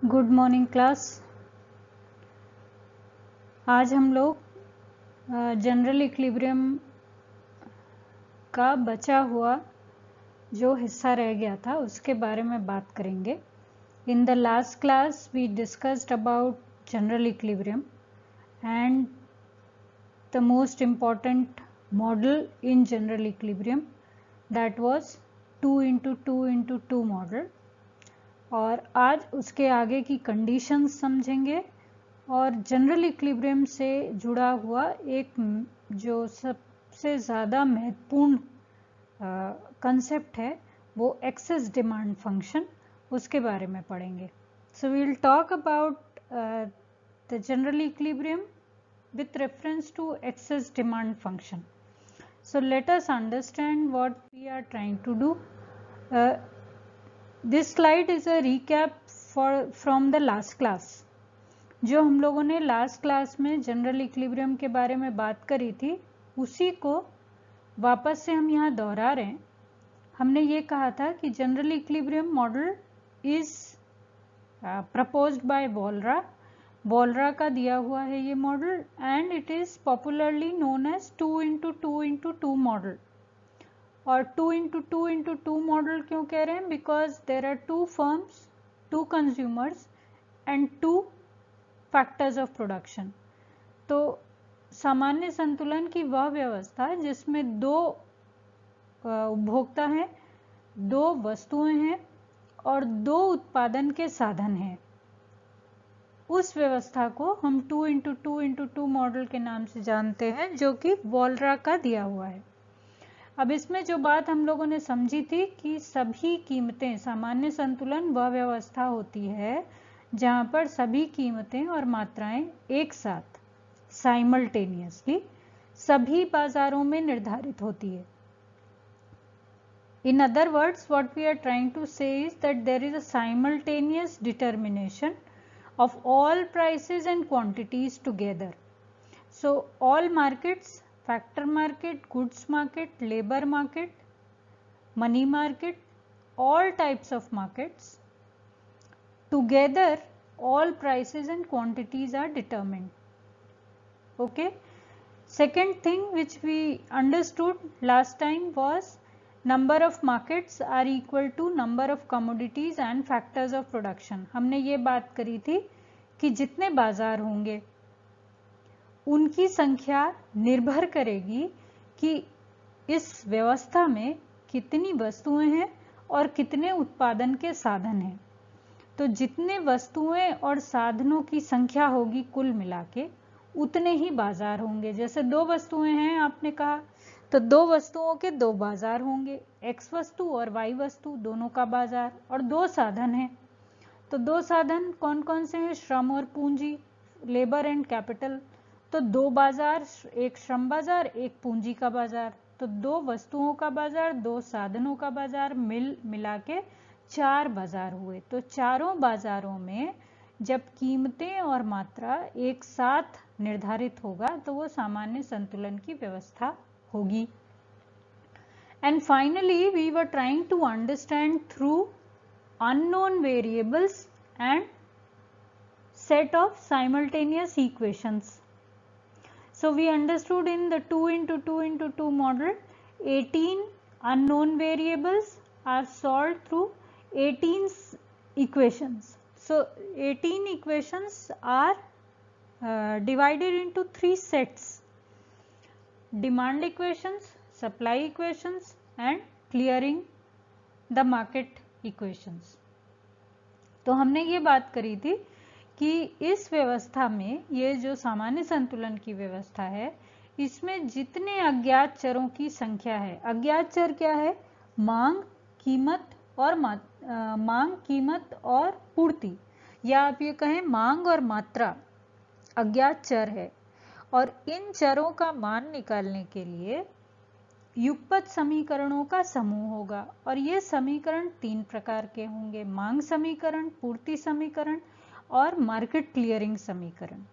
Good morning class. आज हम लोग जनरल इक्विलिब्रियम का बचा हुआ जो हिस्सा रह गया था उसके बारे में बात करेंगे। In the last class we discussed about general equilibrium and the most important model in general equilibrium that was 2x2x2 model, और आज उसके आगे की कंडीशंस समझेंगे और जनरल इक्विलिब्रियम से जुड़ा हुआ एक जो सबसे ज़्यादा महत्वपूर्ण कंसेप्ट है वो एक्सेस डिमांड फंक्शन, उसके बारे में पढ़ेंगे। So we will talk about the general equilibrium with reference to excess demand function. So let us understand what we are trying to do. This slide is a recap from the last class. जो हम लोगों ने last class में general equilibrium के बारे में बात करी थी उसी को वापस से हम यहाँ दोहरा रहे हैं। हमने ये कहा था कि general equilibrium model is proposed by Walras का दिया हुआ है ये model, and it is popularly known as 2x2x2 model. और 2x2x2 मॉडल क्यों कह रहे हैं? Because there are 2 firms, 2 consumers and 2 factors of production. तो सामान्य संतुलन की वह व्यवस्था जिसमें 2 उपभोक्ता हैं, 2 वस्तुएं हैं और 2 उत्पादन के साधन हैं, उस व्यवस्था को हम 2x2x2 मॉडल के नाम से जानते हैं, जो कि वॉलरा का दिया हुआ है। अब इसमें जो बात हम लोगों ने समझी थी कि सभी कीमतें, सामान्य संतुलन वह व्यवस्था होती है जहां पर सभी कीमतें और मात्राएं एक साथ साइमल्टेनियसली सभी बाजारों में निर्धारित होती है। In other words, what we are trying to say is that there is a simultaneous determination of all prices and quantities together. So all markets, factor market, goods market, labor market, money market, all types of markets, together all prices and quantities are determined. Okay. Second thing which we understood last time was number of markets are equal to number of commodities and factors of production. हमने ये बात करी थी कि जितने बाजार होंगे उनकी संख्या निर्भर करेगी कि इस व्यवस्था में कितनी वस्तुएं हैं और कितने उत्पादन के साधन हैं। तो जितने वस्तुएं और साधनों की संख्या होगी कुल मिला के उतने ही बाजार होंगे। जैसे 2 वस्तुएं हैं आपने कहा, तो 2 वस्तुओं के 2 बाजार होंगे, X वस्तु और Y वस्तु दोनों का बाजार, और 2 साधन हैं। तो 2 साधन कौन कौन से हैं? श्रम और पूंजी, लेबर एंड कैपिटल। तो 2 बाजार, एक श्रम बाजार, एक पूंजी का बाजार। तो 2 वस्तुओं का बाजार, 2 साधनों का बाजार मिला के 4 बाजार हुए। तो चारों बाजारों में जब कीमतें और मात्रा एक साथ निर्धारित होगा तो वो सामान्य संतुलन की व्यवस्था होगी। And finally we were trying to understand through unknown variables and set of simultaneous equations. So we understood in the 2x2x2 model 18 unknown variables are solved through 18 equations. So 18 equations are divided into 3 sets: demand equations, supply equations and clearing the market equations. तो हमने ये बात करी थी कि इस व्यवस्था में, ये जो सामान्य संतुलन की व्यवस्था है, इसमें जितने अज्ञात चरों की संख्या है, अज्ञात चर क्या है? मांग, कीमत और पूर्ति, या आप ये कहें मांग और मात्रा अज्ञात चर है। और इन चरों का मान निकालने के लिए युगपत समीकरणों का समूह होगा, और ये समीकरण 3 प्रकार के होंगे: मांग समीकरण, पूर्ति समीकरण और मार्केट क्लियरिंग समीकरण।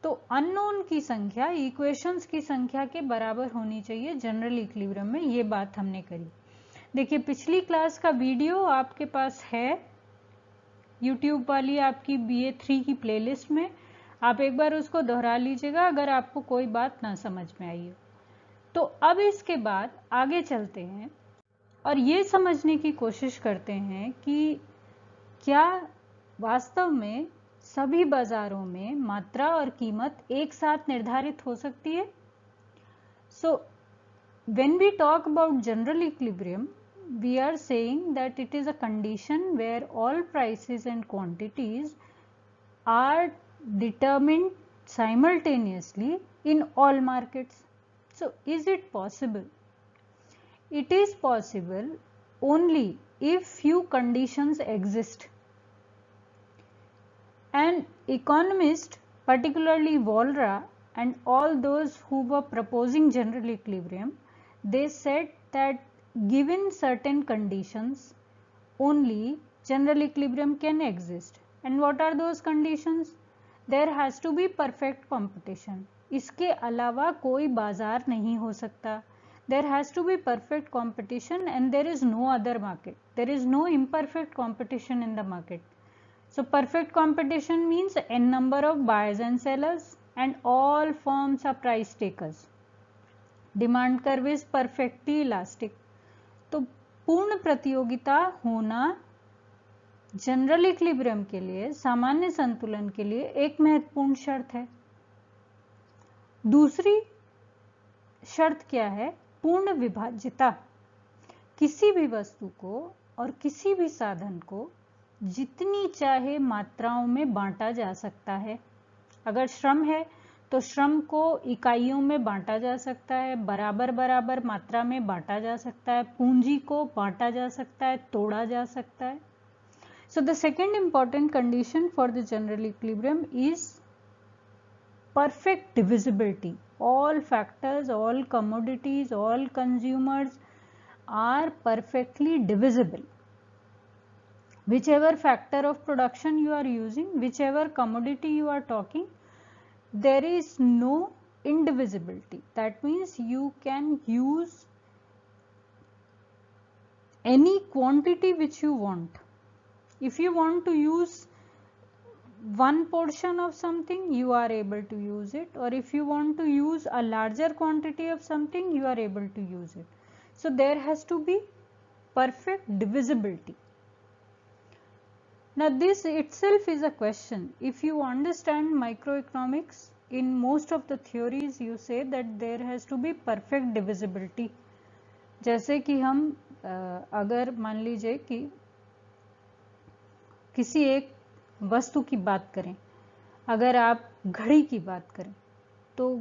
तो अननोन की संख्या इक्वेशंस की संख्या के बराबर होनी चाहिए जनरल इक्विलिब्रियम में, ये बात हमने करी। देखिए पिछली क्लास का वीडियो आपके पास है, YouTube वाली आपकी BA3 की प्लेलिस्ट में, आप एक बार उसको दोहरा लीजिएगा अगर आपको कोई बात ना समझ में आई हो। तो अब इसके बाद आगे चलते हैं और ये समझने की कोशिश करते हैं कि क्या वास्तव में सभी बाजारों में मात्रा और कीमत एक साथ निर्धारित हो सकती है। सो when we talk about general equilibrium, we are saying that it is a condition where all prices and quantities are determined simultaneously in all markets. So is it possible? It is possible only if few conditions exist. And economists, particularly Volra and all those who were proposing general equilibrium, they said that given certain conditions only general equilibrium can exist. And what are those conditions? There has to be perfect competition. इसके अलावा कोई बाजार नहीं हो सकता. There has to be perfect competition and there is no other market. There is no imperfect competition in the market. So perfect competition means n number of buyers and sellers and all firms are price takers. Demand curve is perfectly elastic. तो पूर्ण प्रतियोगिता होना general equilibrium के लिए, सामान्य संतुलन के लिए एक महत्वपूर्ण शर्त है. दूसरी शर्त क्या है? पूर्ण विभाज्यता. किसी भी वस्तु को और किसी भी साधन को जितनी चाहे मात्राओं में बांटा जा सकता है. अगर श्रम है तो श्रम को इकाइयों में बांटा जा सकता है, बराबर बराबर मात्रा में बांटा जा सकता है, पूंजी को बांटा जा सकता है, तोड़ा जा सकता है. So the second important condition for the general equilibrium is perfect divisibility. All factors, all commodities, all consumers are perfectly divisible. Whichever factor of production you are using, whichever commodity you are talking, there is no indivisibility. That means you can use any quantity which you want. If you want to use one portion of something, you are able to use it, or if you want to use a larger quantity of something, you are able to use it. So there has to be perfect divisibility. Now this itself is a question. If you understand microeconomics, in most of the theories you say that there has to be perfect divisibility. जैसे कि हम अगर मान लीजिए कि किसी एक वस्तु की बात करें, अगर आप घड़ी की बात करें, तो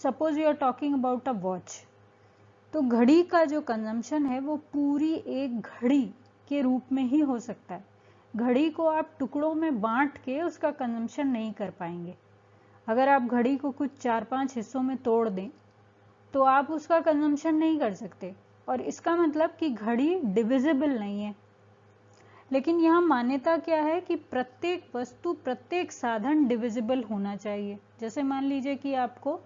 suppose you are talking about a watch, तो घड़ी का जो कंजम्पशन है वो पूरी एक घड़ी के रूप में ही हो सकता है. घड़ी को आप टुकड़ों में बांट के उसका कंजम्पशन नहीं कर पाएंगे. अगर आप घड़ी को कुछ 4-5 हिस्सों में तोड़ दें तो आप उसका कंजम्पशन नहीं कर सकते, और इसका मतलब कि घड़ी डिविजिबल नहीं है. लेकिन यहाँ मान्यता क्या है कि प्रत्येक वस्तु, प्रत्येक साधन डिविजिबल होना चाहिए. जैसे मान लीजिए कि आपको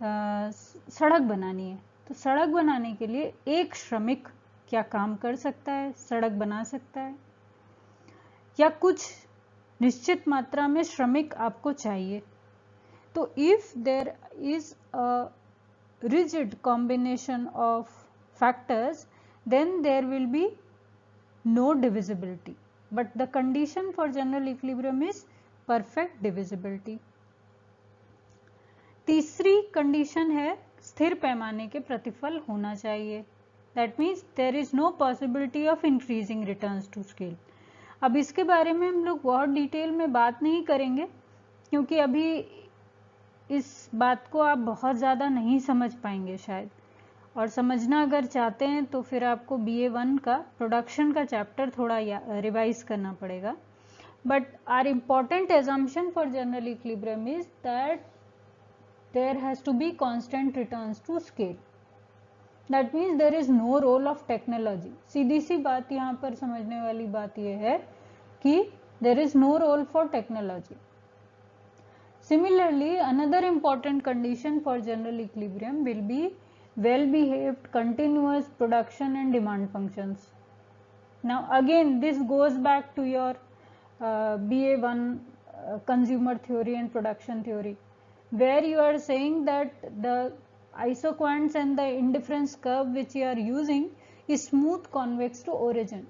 सड़क बनानी है, तो सड़क बनाने के लिए एक श्रमिक क्या काम कर सकता है? सड़क बना सकता है, या कुछ निश्चित मात्रा में श्रमिक आपको चाहिए. तो if there is a rigid combination of factors, then there will be no divisibility, but the condition for general equilibrium is perfect divisibility. तीसरी कंडीशन है स्थिर पैमाने के प्रतिफल होना चाहिए. That means there is no possibility of increasing returns to scale. अब इसके बारे में हम लोग बहुत डिटेल में बात नहीं करेंगे, क्योंकि अभी इस बात को आप बहुत ज़्यादा नहीं समझ पाएंगे शायद, और समझना अगर चाहते हैं तो फिर आपको BA1 का प्रोडक्शन का चैप्टर थोड़ा रिवाइज करना पड़ेगा. But our important assumption for general equilibrium is that there has to be constant returns to scale. That means there is no role of technology. सीधी सी बात यहाँ पर समझने वाली बात यह है कि there is no role for technology. Similarly, another important condition for general equilibrium will be well-behaved continuous production and demand functions. Now again this goes back to your BA1 consumer theory and production theory, where you are saying that the isoquants and the indifference curve which you are using is smooth convex to origin.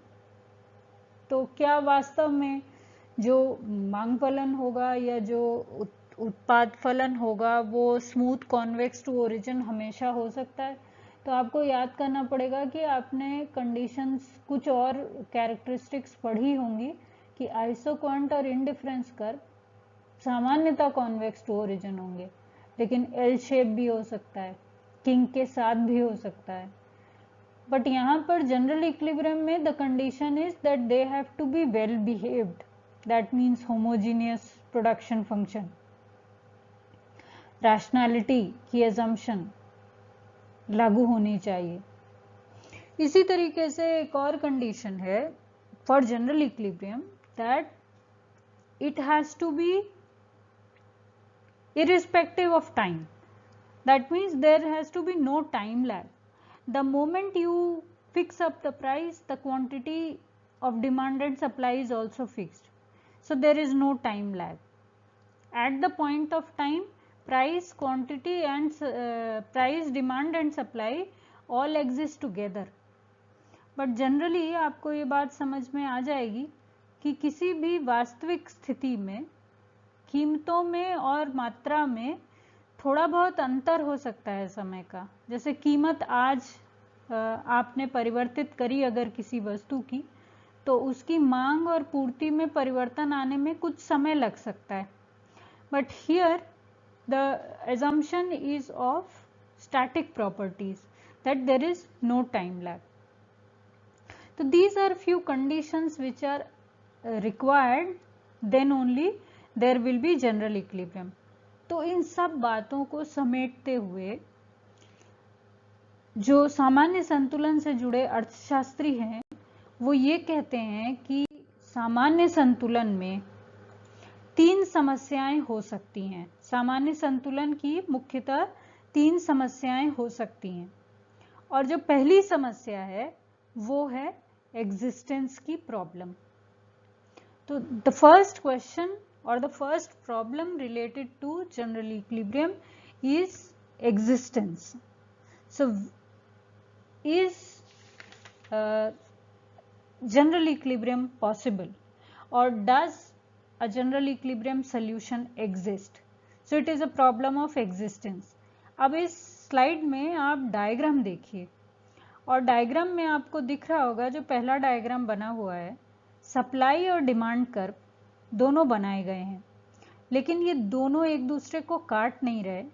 तो क्या वास्तव में जो मांग फलन होगा या जो उत्पाद फलन होगा वो स्मूथ कॉन्वेक्स टू ओरिजिन हमेशा हो सकता है? तो आपको याद करना पड़ेगा कि आपने कंडीशंस कुछ और कैरेक्टरिस्टिक्स पढ़ी होंगी कि आइसोक्वांट और इंडिफरेंस कर्व सामान्यतः कॉन्वेक्स टू ओरिजिन होंगे, लेकिन एल शेप भी हो सकता है, किंग के साथ भी हो सकता है. बट यहाँ पर जनरल इक्विलिब्रियम में the condition is that they have to be well behaved, that means homogeneous production function, rationality की एजम्पशन लागू होनी चाहिए. इसी तरीके से एक और कंडीशन है for general equilibrium that it has to be irrespective of time. That means there has to be no time lag. The moment you fix up the price, the quantity of demand and supply is also fixed. So there is no time lag. At the point of time, price, quantity and price, demand and supply all exist together. But generally आपको ये बात समझ में आ जाएगी कि किसी भी वास्तविक स्थिति में कीमतों में और मात्रा में थोड़ा बहुत अंतर हो सकता है समय का. जैसे कीमत आज आपने परिवर्तित करी अगर किसी वस्तु की, तो उसकी मांग और पूर्ति में परिवर्तन आने में कुछ समय लग सकता है. But here the assumption is of static properties, that there is no time lag. So these are few conditions which are required, then only there will be general equilibrium. तो इन सब बातों को समेटते हुए जो सामान्य संतुलन से जुड़े अर्थशास्त्री हैं वो ये कहते हैं कि सामान्य संतुलन में 3 समस्याएं हो सकती हैं. सामान्य संतुलन की मुख्यतः 3 समस्याएं हो सकती हैं, और जो पहली समस्या है वो है एग्जिस्टेंस की प्रॉब्लम. तो the first question or the first problem related to general equilibrium is existence. So is general equilibrium possible, or does a general equilibrium solution exist? So it is a problem of existence. अब इस slide में आप diagram देखिए, और diagram में आपको दिख रहा होगा जो पहला डायग्राम बना हुआ है, सप्लाई और डिमांड कर्व दोनों बनाए गए हैं, लेकिन ये दोनों एक दूसरे को काट नहीं रहे,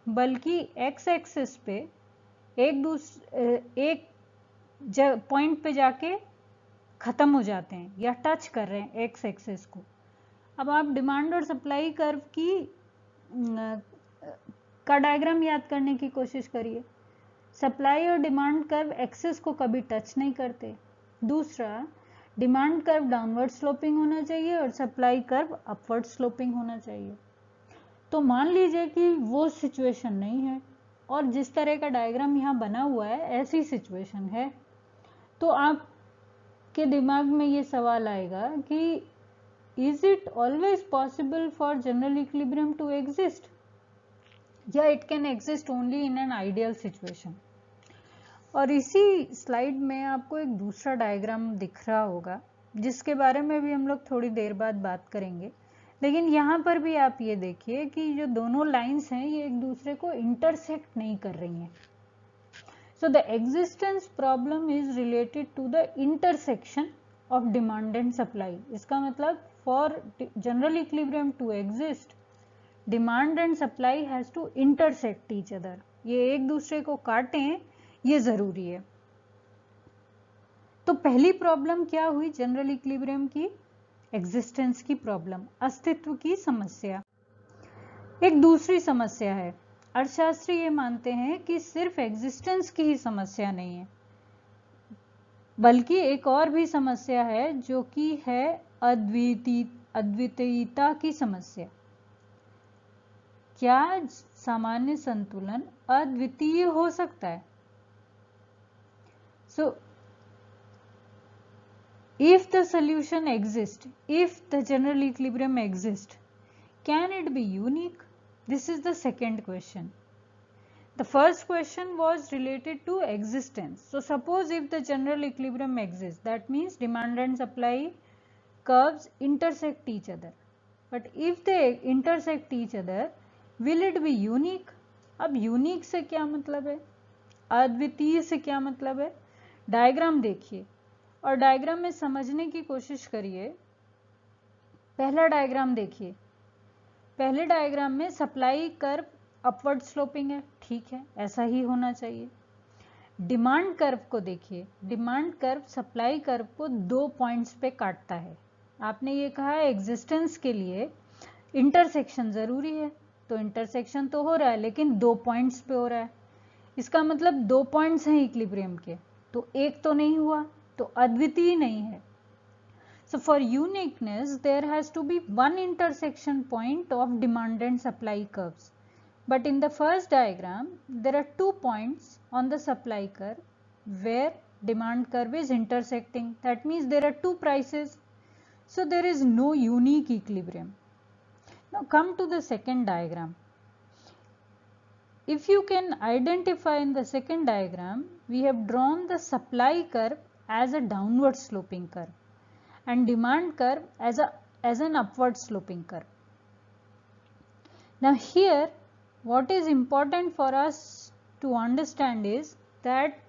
बल्कि एक्स एक्सिस पे एक पॉइंट पे जाके खत्म हो जाते हैं या टच कर रहे हैं एक्स एक्सिस को. अब आप डिमांड और सप्लाई कर्व का डायग्राम याद करने की कोशिश करिए. सप्लाई और डिमांड कर्व एक्सिस को कभी टच नहीं करते. दूसरा, डिमांड कर्व डाउनवर्ड स्लोपिंग होना चाहिए और सप्लाई कर्व अपवर्ड स्लोपिंग होना चाहिए. तो मान लीजिए कि वो सिचुएशन नहीं है और जिस तरह का डायग्राम यहाँ बना हुआ है ऐसी सिचुएशन है, तो आपके दिमाग में ये सवाल आएगा कि is it always possible for general equilibrium to exist, या it can exist only in an ideal situation. और इसी स्लाइड में आपको एक दूसरा डायग्राम दिख रहा होगा जिसके बारे में भी हम लोग थोड़ी देर बाद बात करेंगे, लेकिन यहाँ पर भी आप ये देखिए कि जो दोनों लाइंस हैं ये एक दूसरे को इंटरसेक्ट नहीं कर रही हैं. So the existence problem is related to the intersection of demand and supply. इसका मतलब for general equilibrium to exist, demand and supply has to intersect each other. ये एक दूसरे को काटें, ये जरूरी है. तो पहली प्रॉब्लम क्या हुई जनरल इक्विलिब्रियम की? एग्जिस्टेंस की प्रॉब्लम, अस्तित्व की समस्या. एक दूसरी समस्या है, अर्थशास्त्री ये मानते हैं कि सिर्फ एग्जिस्टेंस की ही समस्या नहीं है, बल्कि एक और भी समस्या है जो कि है अद्वितीयता की समस्या. क्या सामान्य संतुलन अद्वितीय हो सकता है? So if the solution exists, if the general equilibrium exists, can it be unique? This is the second question. The first question was related to existence. So suppose if the general equilibrium exists, that means demand and supply curves intersect each other. But if they intersect each other, will it be unique? अब unique से क्या मतलब है, अद्वितीय से क्या मतलब है? डायग्राम देखिए और डायग्राम में समझने की कोशिश करिए. पहला डायग्राम देखिए. पहले डायग्राम में सप्लाई कर्व अपवर्ड स्लोपिंग है, ठीक है, ऐसा ही होना चाहिए. डिमांड कर्व को देखिए. डिमांड कर्व सप्लाई कर्व को 2 पॉइंट्स पे काटता है. आपने ये कहा है एग्जिस्टेंस के लिए इंटरसेक्शन जरूरी है, तो इंटरसेक्शन तो हो रहा है लेकिन 2 पॉइंट्स पे हो रहा है. इसका मतलब 2 पॉइंट्स हैं इक्विलिब्रियम के, तो एक तो नहीं हुआ, तो अद्वितीय नहीं है. So for uniqueness there has to be one intersection point of demand and supply curves. But in the first diagram there are 2 points on the supply curve where demand curve is intersecting. That means there are 2 prices. So there is no unique equilibrium. Now come to the second diagram. If you can identify in the second diagram, we have drawn the supply curve as a downward sloping curve and demand curve as an upward sloping curve. Now here what is important for us to understand is that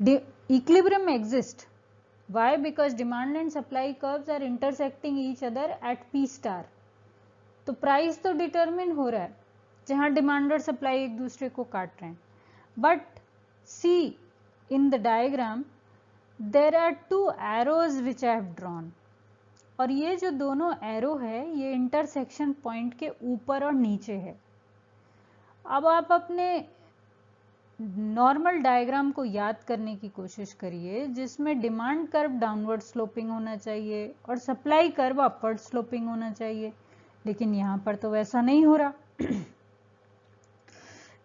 the equilibrium exists. Why? Because demand and supply curves are intersecting each other at P star. तो price तो determine हो रहा है जहां demand और supply एक दूसरे को काट रहे हैं. But see in the diagram there are 2 arrows which I have drawn, और ये जो दोनों एरो है ये इंटरसेक्शन पॉइंट के ऊपर और नीचे है. अब आप अपने नॉर्मल डायग्राम को याद करने की कोशिश करिए जिसमें डिमांड कर्व डाउनवर्ड स्लोपिंग होना चाहिए और सप्लाई कर्व अपवर्ड स्लोपिंग होना चाहिए, लेकिन यहां पर तो वैसा नहीं हो रहा.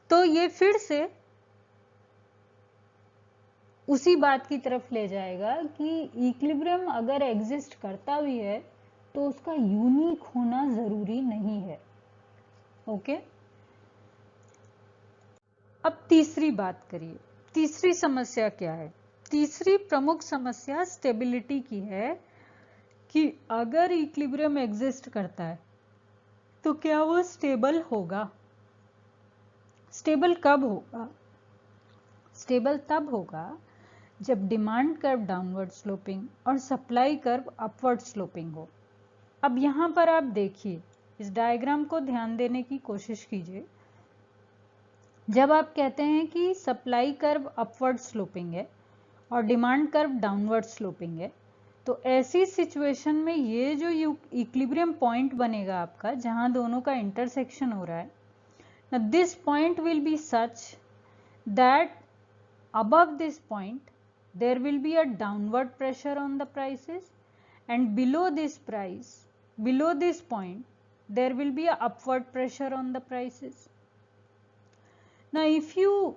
तो ये फिर से उसी बात की तरफ ले जाएगा कि इक्विलिब्रियम अगर एग्जिस्ट करता भी है तो उसका यूनिक होना जरूरी नहीं है. ओके, अब तीसरी बात करिए. तीसरी समस्या क्या है? तीसरी प्रमुख समस्या स्टेबिलिटी की है कि अगर इक्विलिब्रियम एग्जिस्ट करता है तो क्या वो स्टेबल होगा? स्टेबल कब होगा? स्टेबल तब होगा जब डिमांड कर्व डाउनवर्ड स्लोपिंग और सप्लाई कर्व अपवर्ड स्लोपिंग हो. अब यहां पर आप देखिए, इस डायग्राम को ध्यान देने की कोशिश कीजिए. जब आप कहते हैं कि सप्लाई कर्व अपवर्ड स्लोपिंग है और डिमांड कर्व डाउनवर्ड स्लोपिंग है, तो ऐसी सिचुएशन में ये जो इक्विलिब्रियम पॉइंट बनेगा आपका जहां दोनों का इंटरसेक्शन हो रहा है, now this point will be such that above this point there will be a downward pressure on the prices and below this point there will be a upward pressure on the prices. Now if you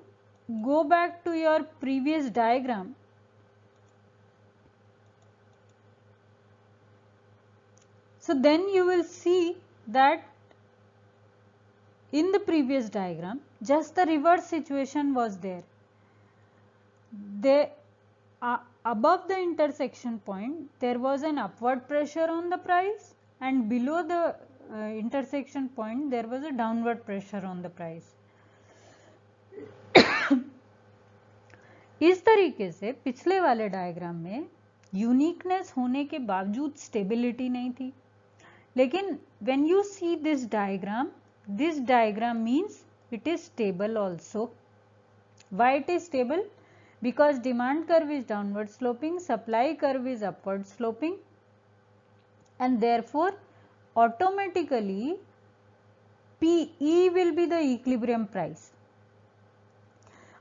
go back to your previous diagram, so then you will see that in the previous diagram just the reverse situation was there. Above the intersection point there was an upward pressure on the price and below the intersection point there was a downward pressure on the price. इस तरीके से पिछले वाले diagram में uniqueness होने के बावजूद stability नहीं थी, लेकिन when you see this diagram means it is stable also. Why it is stable? Because demand curve is downward sloping, supply curve is upward sloping, and therefore automatically PE will be the equilibrium price.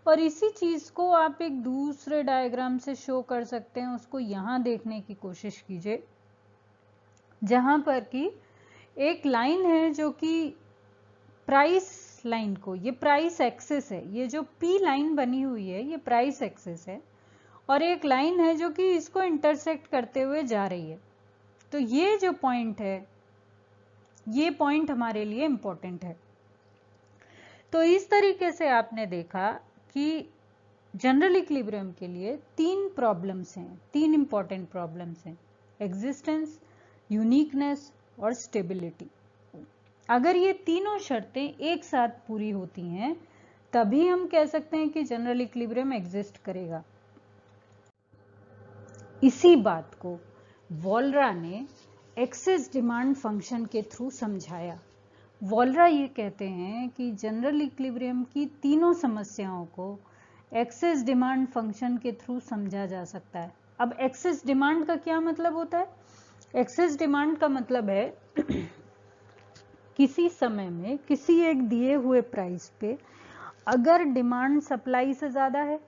और इसी चीज को आप एक दूसरे diagram से show कर सकते हैं. उसको यहां देखने की कोशिश कीजिए जहां पर कि एक लाइन है जो कि प्राइस लाइन को, ये प्राइस एक्सिस है, ये जो पी लाइन बनी हुई है ये प्राइस एक्सिस है, और एक लाइन है जो कि इसको इंटरसेक्ट करते हुए जा रही है। तो ये जो पॉइंट है, ये पॉइंट हमारे लिए इंपॉर्टेंट है। तो इस तरीके से आपने देखा कि जनरल इक्विलिब्रियम के लिए 3 प्रॉब्लम्स हैं, 3 इंपॉर्टेंट प्रॉब्लम्स हैं, एग्जिस्टेंस, यूनिकनेस और स्टेबिलिटी। अगर ये तीनों शर्तें एक साथ पूरी होती हैं तभी हम कह सकते हैं कि जनरल इक्विलिब्रियम एग्जिस्ट करेगा। इसी बात को वोल्रा ने एक्सेस डिमांड फंक्शन के थ्रू समझाया। वोल्रा ये कहते हैं कि जनरल इक्विलिब्रियम की तीनों समस्याओं को एक्सेस डिमांड फंक्शन के थ्रू समझा जा सकता है। अब एक्सेस डिमांड का क्या मतलब होता है? एक्सेस डिमांड का मतलब है किसी समय में किसी एक दिए हुए प्राइस पे अगर डिमांड सप्लाई से ज्यादा है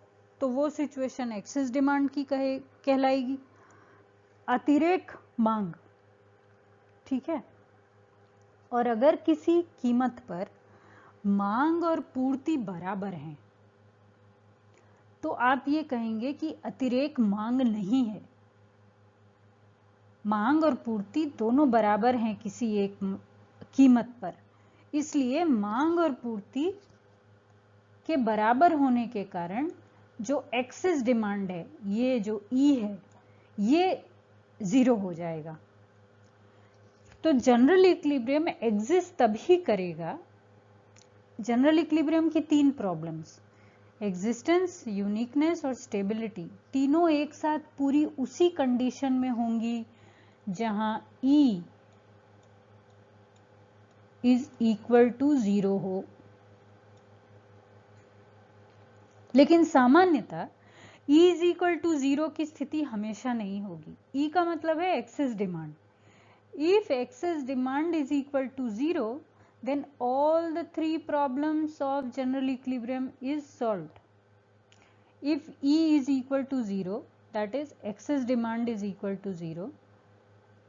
तो वो सिचुएशन एक्सेस डिमांड की कहलाएगी, अतिरेक मांग, ठीक है। और अगर किसी कीमत पर मांग और पूर्ति बराबर हैं तो आप ये कहेंगे कि अतिरेक मांग नहीं है। मांग और पूर्ति दोनों बराबर हैं किसी एक कीमत पर, इसलिए मांग और पूर्ति के बराबर होने के कारण जो एक्सेस डिमांड है, ये जो ई है, ये 0 हो जाएगा। तो जनरल इक्विलिब्रियम एग्जिस्ट तभी करेगा। जनरल इक्विलिब्रियम की 3 प्रॉब्लम्स, एग्जिस्टेंस, यूनिकनेस और स्टेबिलिटी, तीनों एक साथ पूरी उसी कंडीशन में होंगी जहां E इज इक्वल टू 0 हो। लेकिन सामान्यतः E इज इक्वल टू 0 की स्थिति हमेशा नहीं होगी। E का मतलब है excess demand. If excess demand is equal to 0, then all the 3 problems of general equilibrium is solved. If E is equal to 0, that is excess demand is equal to 0,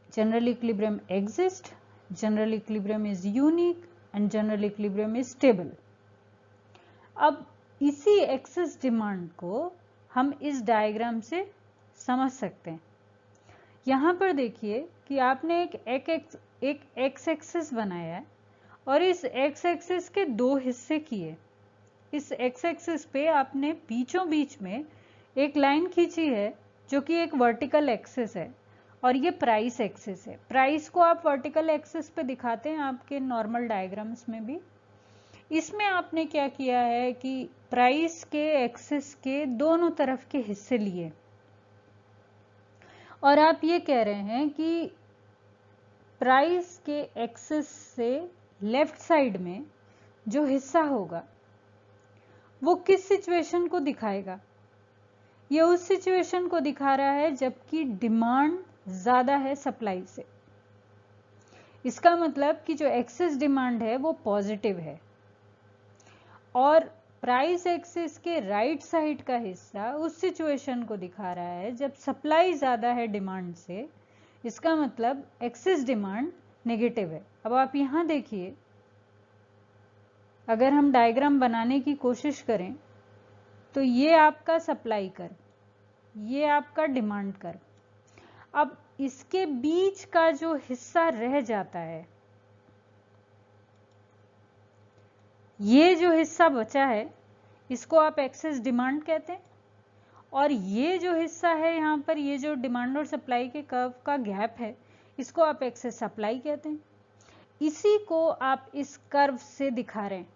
general equilibrium exists, general equilibrium is unique and general equilibrium is stable. अब इसी excess demand को हम इस diagram से समझ सकते हैं। यहां पर देखिए कि आपने एक एक्स एक्सिस बनाया है और इस एक्स एक्सिस के 2 हिस्से किए। इस एक्स एक्सिस पे आपने बीचों बीच में एक लाइन खींची है जो कि एक वर्टिकल एक्सिस है और ये प्राइस एक्सिस है। प्राइस को आप वर्टिकल एक्सिस पे दिखाते हैं आपके नॉर्मल डायग्राम्स में भी। इसमें आपने क्या किया है कि प्राइस के एक्सिस के दोनों तरफ के हिस्से लिए और आप ये कह रहे हैं कि प्राइस के एक्सिस से लेफ्ट साइड में जो हिस्सा होगा वो किस सिचुएशन को दिखाएगा? ये उस सिचुएशन को दिखा रहा है जबकि डिमांड ज्यादा है सप्लाई से। इसका मतलब कि जो एक्सेस डिमांड है वो पॉजिटिव है और प्राइस एक्सिस के राइट साइड का हिस्सा उस सिचुएशन को दिखा रहा है जब सप्लाई ज्यादा है डिमांड से। इसका मतलब एक्सेस डिमांड नेगेटिव है। अब आप यहां देखिए, अगर हम डायग्राम बनाने की कोशिश करें तो ये आपका सप्लाई कर्व, ये आपका डिमांड कर्व। अब इसके बीच का जो हिस्सा रह जाता है, ये जो हिस्सा बचा है इसको आप एक्सेस डिमांड कहते हैं और ये जो हिस्सा है यहां पर, ये जो डिमांड और सप्लाई के कर्व का गैप है, इसको आप एक्सेस सप्लाई कहते हैं। इसी को आप इस कर्व से दिखा रहे हैं।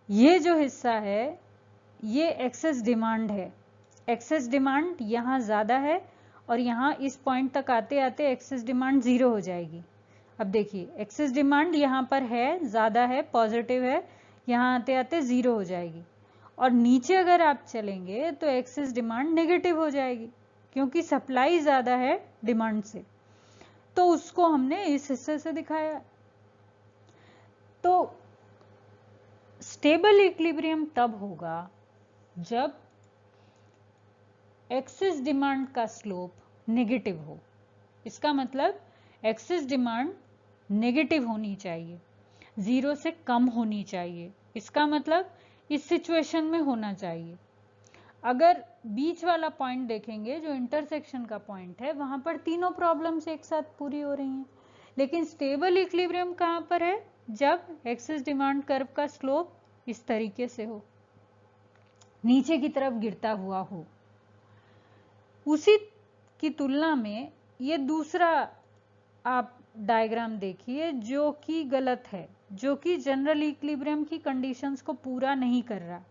ये जो हिस्सा है ये एक्सेस डिमांड है। एक्सेस डिमांड यहां ज्यादा है और यहां इस पॉइंट तक आते आते एक्सेस डिमांड 0 हो जाएगी। अब देखिए एक्सेस डिमांड यहां पर है, ज्यादा है, पॉजिटिव है, यहां आते आते 0 हो जाएगी और नीचे अगर आप चलेंगे तो एक्सेस डिमांड नेगेटिव हो जाएगी क्योंकि सप्लाई ज्यादा है डिमांड से। तो उसको हमने इस हिस्से से दिखाया। तो स्टेबल इक्विलिब्रियम तब होगा जब एक्सेस डिमांड का स्लोप नेगेटिव हो। इसका मतलब एक्सेस डिमांड नेगेटिव होनी चाहिए, 0 से कम होनी चाहिए। इसका मतलब इस सिचुएशन में होना चाहिए। अगर बीच वाला पॉइंट देखेंगे जो इंटरसेक्शन का पॉइंट है, वहां पर तीनों प्रॉब्लम्स एक साथ पूरी हो रही हैं। लेकिन स्टेबल इक्विलिब्रियम कहां पर है? जब एक्सेस डिमांड कर्व का स्लोप इस तरीके से हो, नीचे की तरफ गिरता हुआ हो। उसी की तुलना में ये दूसरा आप डायग्राम देखिए जो कि गलत है, जो कि जनरल इक्विलिब्रियम की कंडीशंस को पूरा नहीं कर रहा।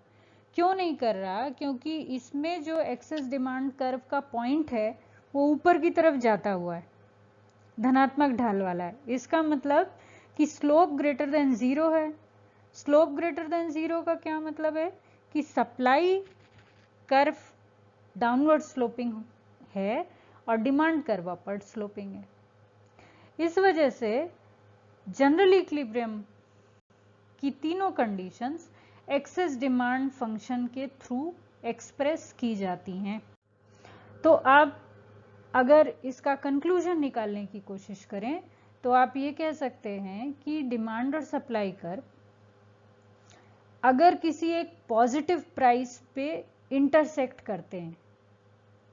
क्यों नहीं कर रहा? क्योंकि इसमें जो एक्सेस डिमांड कर्व का पॉइंट है वो ऊपर की तरफ जाता हुआ है, धनात्मक ढाल वाला है। इसका मतलब कि स्लोप ग्रेटर देन 0 है। स्लोप ग्रेटर देन 0 का क्या मतलब है? कि सप्लाई कर्व डाउनवर्ड स्लोपिंग है और डिमांड कर्व अपवर्ड स्लोपिंग है। इस वजह से जनरल इक्विलिब्रियम की तीनों कंडीशंस एक्सेस डिमांड फंक्शन के थ्रू एक्सप्रेस की जाती हैं। तो आप अगर इसका कंक्लूजन निकालने की कोशिश करें तो आप ये कह सकते हैं कि डिमांड और सप्लाई कर्व अगर किसी एक पॉजिटिव प्राइस पे इंटरसेक्ट करते हैं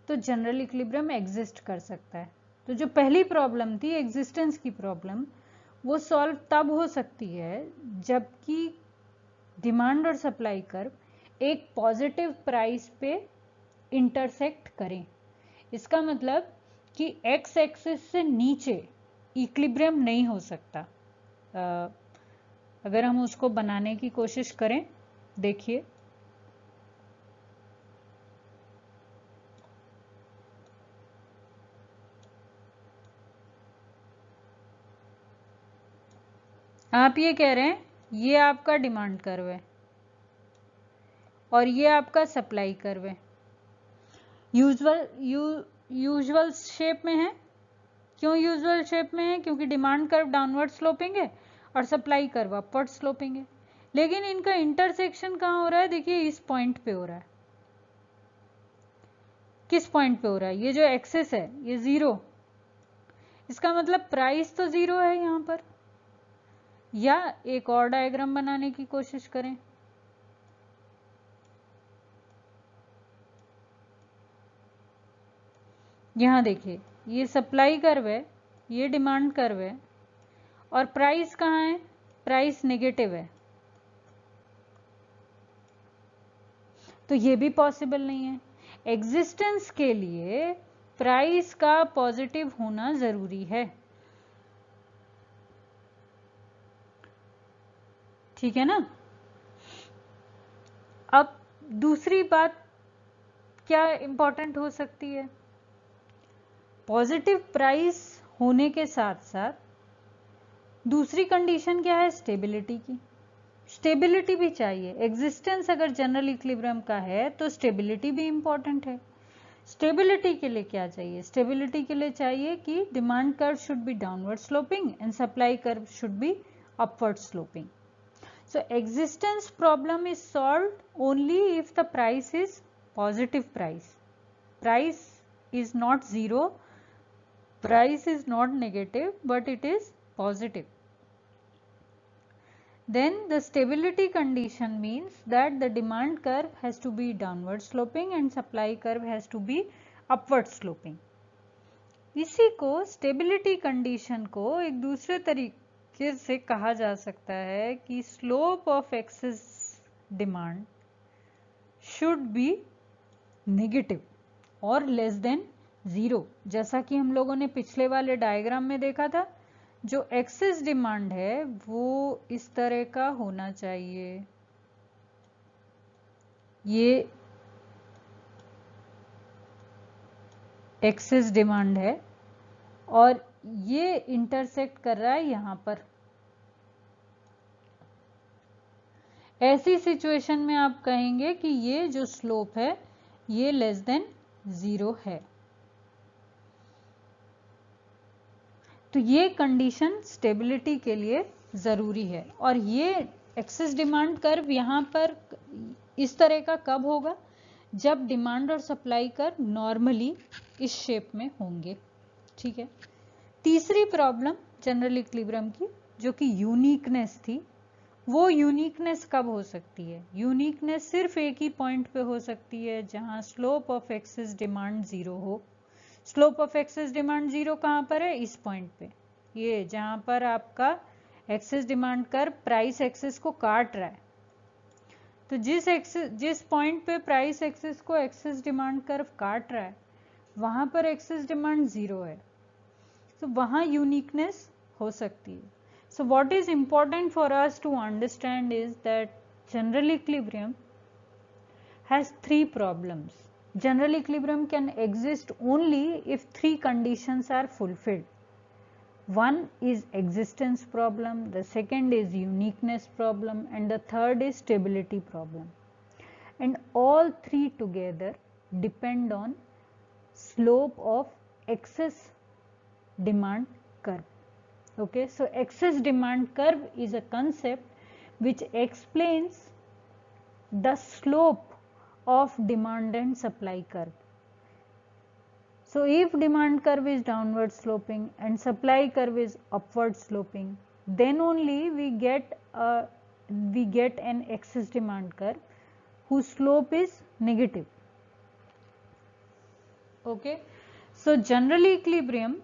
तो जनरल इक्विलिब्रियम एग्जिस्ट कर सकता है। तो जो पहली प्रॉब्लम थी एग्जिस्टेंस की प्रॉब्लम, वो सॉल्व तब हो सकती है जबकि डिमांड और सप्लाई कर्व एक पॉजिटिव प्राइस पे इंटरसेक्ट करें। इसका मतलब कि एक्स एक्सिस से नीचे इक्विलिब्रियम नहीं हो सकता। अगर हम उसको बनाने की कोशिश करें, देखिए आप ये कह रहे हैं ये आपका डिमांड कर्व है और ये आपका सप्लाई कर्व है। यूजुअल शेप में है। क्यों यूजुअल शेप में है? क्योंकि डिमांड कर्व डाउनवर्ड स्लोपिंग है और सप्लाई कर्व अपवर्ड स्लोपिंग है। लेकिन इनका इंटरसेक्शन कहां हो रहा है? देखिए इस पॉइंट पे हो रहा है। किस पॉइंट पे हो रहा है? ये जो एक्सेस है ये 0। इसका मतलब प्राइस तो 0 है यहां पर। या एक और डायग्राम बनाने की कोशिश करें। यहां देखिए ये सप्लाई कर्व है, ये डिमांड कर्व है और प्राइस कहां है? प्राइस नेगेटिव है। तो ये भी पॉसिबल नहीं है। एग्जिस्टेंस के लिए प्राइस का पॉजिटिव होना जरूरी है। ठीक है ना? अब दूसरी बात क्या इंपॉर्टेंट हो सकती है? पॉजिटिव प्राइस होने के साथ साथ दूसरी कंडीशन क्या है? स्टेबिलिटी की। स्टेबिलिटी भी चाहिए। एग्जिस्टेंस अगर जनरल इक्विलिब्रियम का है तो स्टेबिलिटी भी इंपॉर्टेंट है। स्टेबिलिटी के लिए क्या चाहिए? स्टेबिलिटी के लिए चाहिए कि demand curve should be downward sloping and supply curve should be upward sloping. So existence problem is solved only if the price is positive price. Price is not 0, price is not negative, but it is positive. Then the stability condition means that the demand curve has to be downward sloping and supply curve has to be upward sloping. इसी को stability condition को एक दूसरे तरीके से कहा जा सकता है कि slope of excess demand should be negative और लेस देन 0. जैसा कि हम लोगों ने पिछले वाले डायग्राम में देखा था, जो एक्सेस डिमांड है वो इस तरह का होना चाहिए. ये एक्सेस डिमांड है और ये इंटरसेक्ट कर रहा है यहां पर. ऐसी सिचुएशन में आप कहेंगे कि ये जो स्लोप है ये लेस देन 0 है. तो ये कंडीशन स्टेबिलिटी के लिए जरूरी है. और ये एक्सेस डिमांड कर्व यहां पर इस तरह का कब होगा? जब डिमांड और सप्लाई कर्व नॉर्मली इस शेप में होंगे. ठीक है. तीसरी प्रॉब्लम जनरल इक्विलिब्रियम की जो कि यूनिकनेस थी, वो यूनिकनेस कब हो सकती है? यूनिकनेस सिर्फ एक ही पॉइंट पे हो सकती है जहां स्लोप ऑफ एक्सेस डिमांड 0 हो। स्लोप ऑफ एक्सेस डिमांड 0 कहां पर है? इस पॉइंट पे, ये जहां पर आपका excess demand curve price axis को काट रहा है। तो जिस पॉइंट पे प्राइस एक्सेस को एक्सेस डिमांड कर्व काट रहा है वहां पर एक्सेस डिमांड 0 है, तो वहां यूनिकनेस हो सकती है। So what is important for us to understand is that general equilibrium has three problems. General equilibrium can exist only if three conditions are fulfilled. One is existence problem, the second is uniqueness problem, and the third is stability problem. And all three together depend on slope of excess demand curve. Okay, so excess demand curve is a concept which explains the slope of demand and supply curve. So if demand curve is downward sloping and supply curve is upward sloping, then only we get an excess demand curve whose slope is negative. Okay, so general equilibrium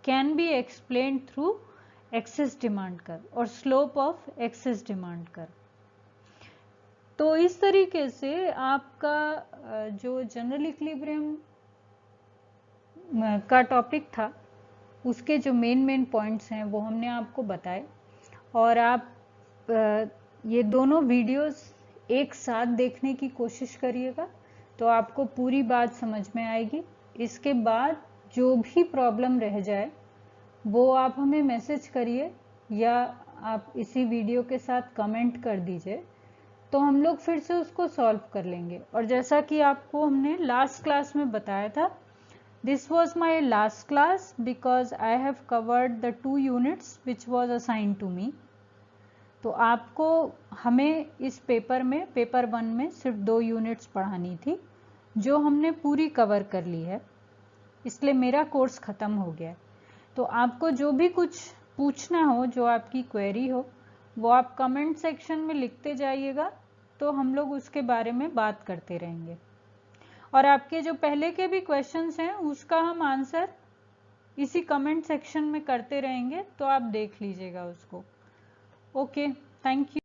can be explained through excess demand curve or slope of excess demand curve. तो इस तरीके से आपका जो general equilibrium का topic था उसके जो मेन पॉइंट्स हैं वो हमने आपको बताए, और आप ये दोनों वीडियोस एक साथ देखने की कोशिश करिएगा तो आपको पूरी बात समझ में आएगी। इसके बाद जो भी प्रॉब्लम रह जाए वो आप हमें मैसेज करिए या आप इसी वीडियो के साथ कमेंट कर दीजिए, तो हम लोग फिर से उसको सॉल्व कर लेंगे। और जैसा कि आपको हमने लास्ट क्लास में बताया था, this was my last class because I have covered the 2 units which was assigned to me. तो आपको हमें इस पेपर में, पेपर 1 में सिर्फ 2 यूनिट्स पढ़ानी थी जो हमने पूरी कवर कर ली है, इसलिए मेरा कोर्स ख़त्म हो गया। तो आपको जो भी कुछ पूछना हो, जो आपकी क्वेरी हो, वो आप कमेंट सेक्शन में लिखते जाइएगा, तो हम लोग उसके बारे में बात करते रहेंगे। और आपके जो पहले के भी क्वेश्चंस हैं उसका हम आंसर इसी कमेंट सेक्शन में करते रहेंगे, तो आप देख लीजिएगा उसको। Okay, thank you.